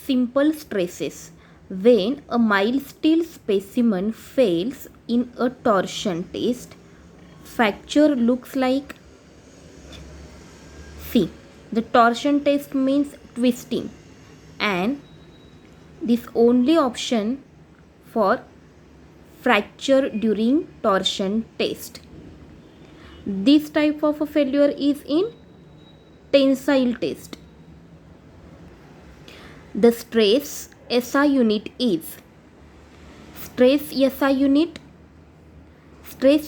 simple stresses. When a mild steel specimen fails in a torsion test, fracture looks like. See, the torsion test means twisting, and this only option for fracture during torsion test. This type of a failure is in tensile test. The stress SI unit is stress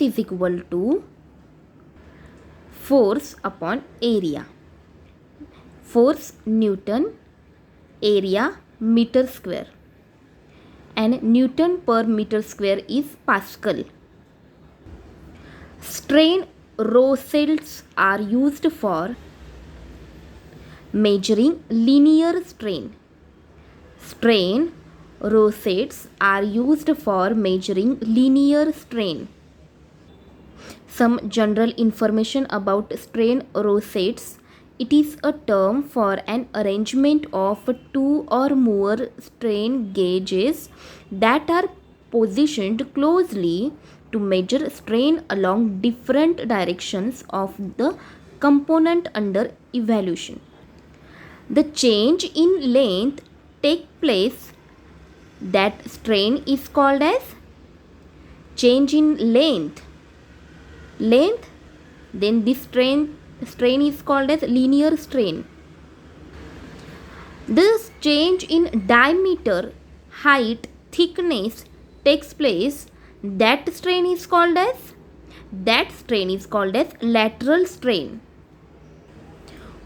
is equal to force upon area. Force Newton, area meter square, and Newton per meter square is Pascal. Strain Rosells are used for measuring linear strain. Strain rosettes are used for measuring linear strain. Some general information about strain rosettes. It is a term for an arrangement of two or more strain gauges that are positioned closely to measure strain along different directions of the component under evaluation. The change in length take place, that strain is called as change in length. Then this strain is called as linear strain. This change in diameter, height, thickness takes place, that strain is called as lateral strain.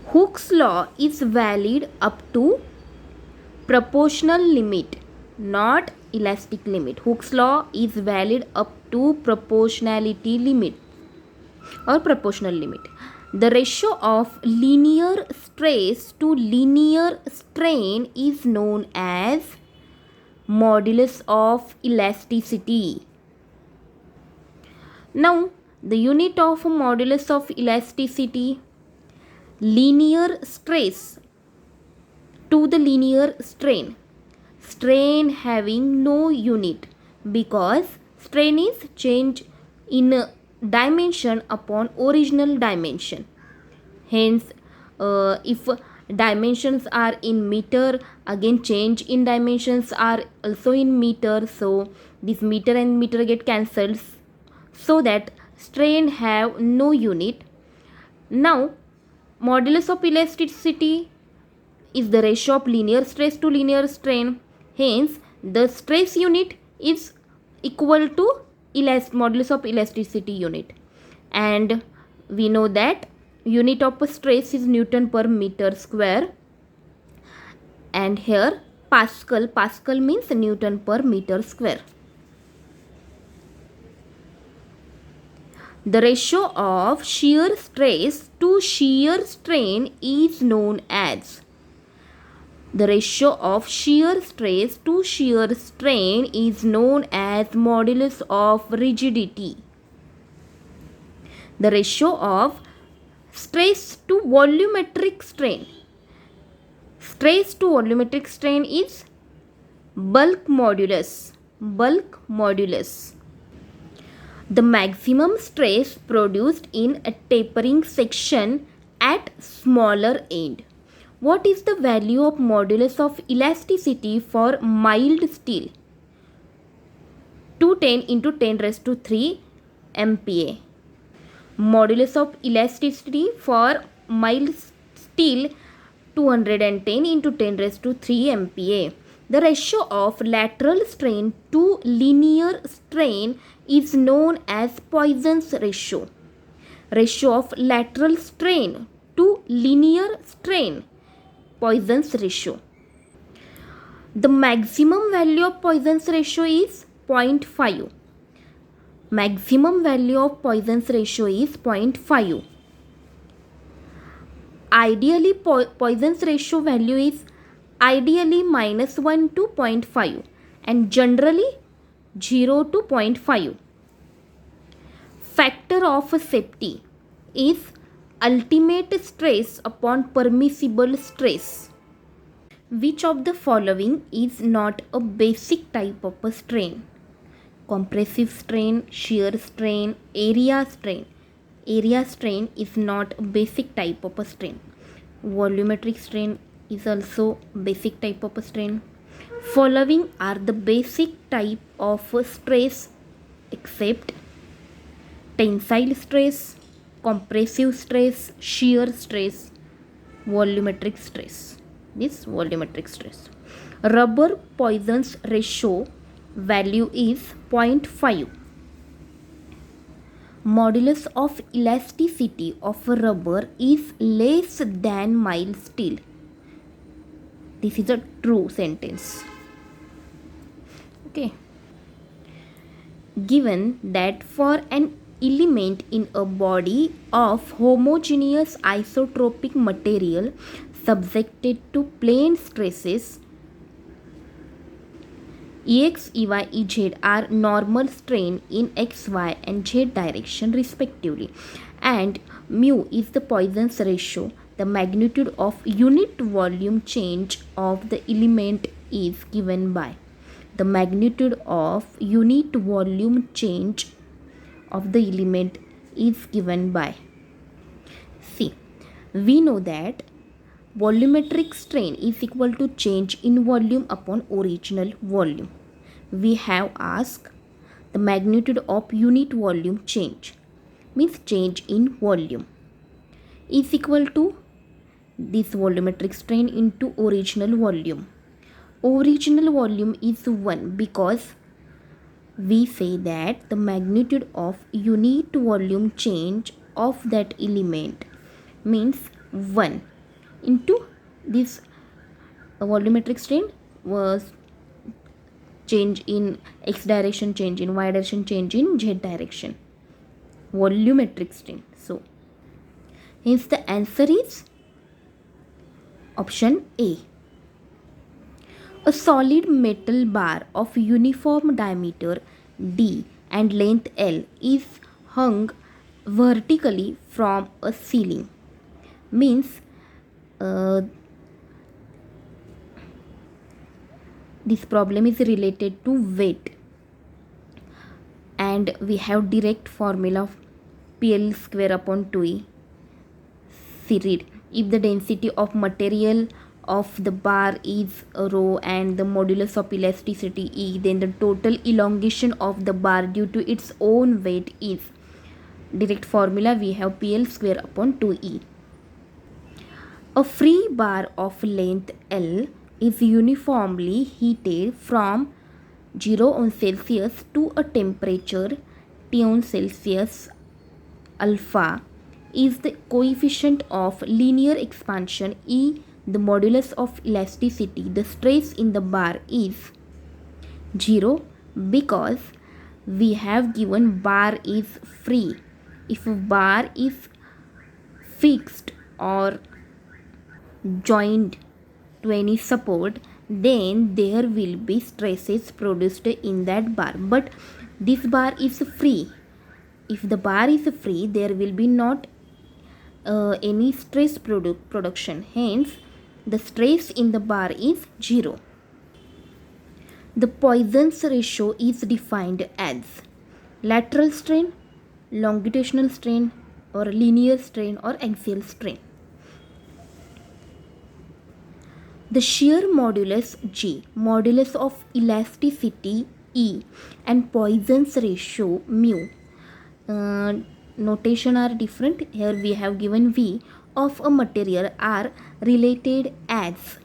Hooke's law is valid up to proportional limit, not elastic limit. Hooke's law is valid up to proportionality limit or proportional limit. The ratio of linear stress to linear strain is known as modulus of elasticity. Now, the unit of modulus of elasticity, linear stress to the linear strain. Strain having no unit, because strain is change in dimension upon original dimension. Hence, if dimensions are in meter, again change in dimensions are also in meter, so this meter and meter get cancelled, so that strain have no unit. Now, modulus of elasticity is the ratio of linear stress to linear strain. Hence, the stress unit is equal to modulus of elasticity unit. And we know that unit of stress is Newton per meter square. And here Pascal means Newton per meter square. The ratio of shear stress to shear strain is known as. The ratio of shear stress to shear strain is known as modulus of rigidity. The ratio of stress to volumetric strain. Stress to volumetric strain is bulk modulus. The maximum stress produced in a tapering section at smaller end. What is the value of modulus of elasticity for mild steel? 210 into 10 raised to 3 MPa. Modulus of elasticity for mild steel 210 into 10 raised to 3 MPa. The ratio of lateral strain to linear strain is known as Poisson's ratio. Ratio of lateral strain to linear strain, Poisson's ratio. The maximum value of Poisson's ratio is 0.5. Maximum value of Poisson's ratio is 0.5. Ideally, Poisson's ratio value is ideally -1 to 0.5 and generally 0 to 0.5. Factor of safety is ultimate stress upon permissible stress. Which of the following is not a basic type of a strain? Compressive strain, shear strain, area strain. Area strain is not a basic type of a strain. Volumetric strain is also basic type of a strain. Following are the basic type of stress except tensile stress, compressive stress, shear stress, volumetric stress. This volumetric stress. Rubber Poisson's ratio value is 0.5. Modulus of elasticity of rubber is less than mild steel. This is a true sentence. Okay. Given that for an element in a body of homogeneous isotropic material subjected to plane stresses, Ex, Ey, Ez are normal strain in x, y and z direction respectively, and mu is the Poisson's ratio. The magnitude of unit volume change of the element is given by the magnitude of unit volume change of the element is given by. See, we know that volumetric strain is equal to change in volume upon original volume. We have asked the magnitude of unit volume change, means change in volume, is equal to this volumetric strain into original volume. Original volume is 1 because we say that the magnitude of unit volume change of that element means 1 into this volumetric strain was change in x direction, change in y direction, change in z direction, volumetric strain. So hence the answer is option A. A solid metal bar of uniform diameter d and length L is hung vertically from a ceiling. Means this problem is related to weight, and we have direct formula of PL square upon 2E. See, read. If the density of material of the bar is rho and the modulus of elasticity E, then the total elongation of the bar due to its own weight is, direct formula we have PL square upon 2E. A free bar of length L is uniformly heated from 0 on Celsius to a temperature T on Celsius. Alpha is the coefficient of linear expansion E, the modulus of elasticity. The stress in the bar is 0 because we have given bar is free. If bar is fixed or joined to any support, then there will be stresses produced in that bar, but this bar is free. If the bar is free, there will be not any stress production, hence the stress in the bar is 0. The Poisson's ratio is defined as lateral strain, longitudinal strain, or linear strain, or axial strain. The shear modulus G, modulus of elasticity E, and Poisson's ratio mu, notation are different. Here we have given V, of a material are related as.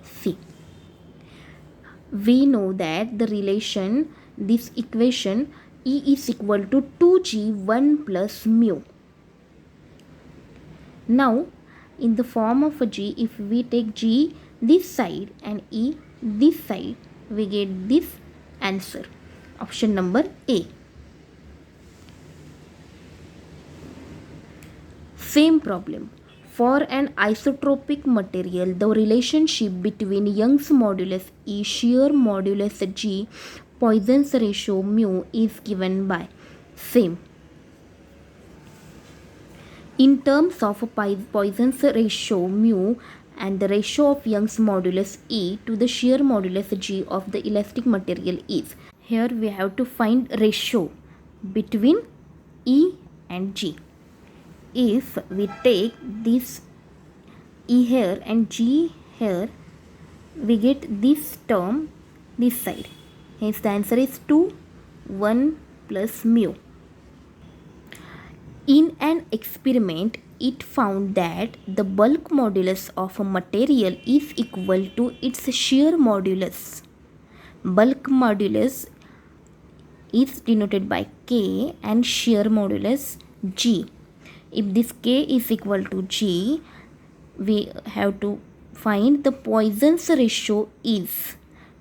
See, we know that the relation, this equation E is equal to 2G1 plus mu. Now in the form of a G, if we take G this side and E this side, we get this answer, option number A. Same problem. For an isotropic material, the relationship between Young's modulus E, shear modulus G, Poisson's ratio mu is given by. Same. In terms of Poisson's ratio mu and the ratio of Young's modulus E to the shear modulus G of the elastic material is. Here we have to find ratio between E and G. If we take this E here and G here, we get this term this side. Hence the answer is 2, 1 plus mu. In an experiment, it found that the bulk modulus of a material is equal to its shear modulus. Bulk modulus is denoted by K and shear modulus G. If this K is equal to G, we have to find the Poisson's ratio is.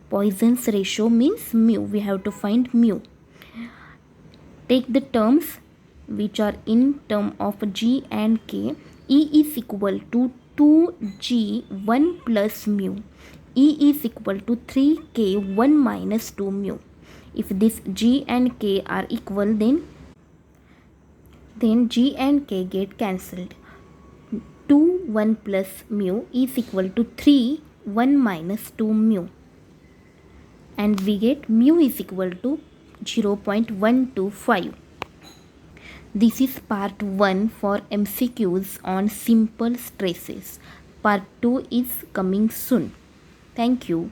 Poisson's ratio means mu. We have to find mu. Take the terms which are in term of G and K. E is equal to 2G 1 plus mu. E is equal to 3K 1 minus 2 mu. If this G and K are equal, then G and K get cancelled. 2 1 plus mu is equal to 3 1 minus 2 mu, and we get mu is equal to 0.125. This is part 1 for MCQs on simple stresses. Part 2 is coming soon. Thank you.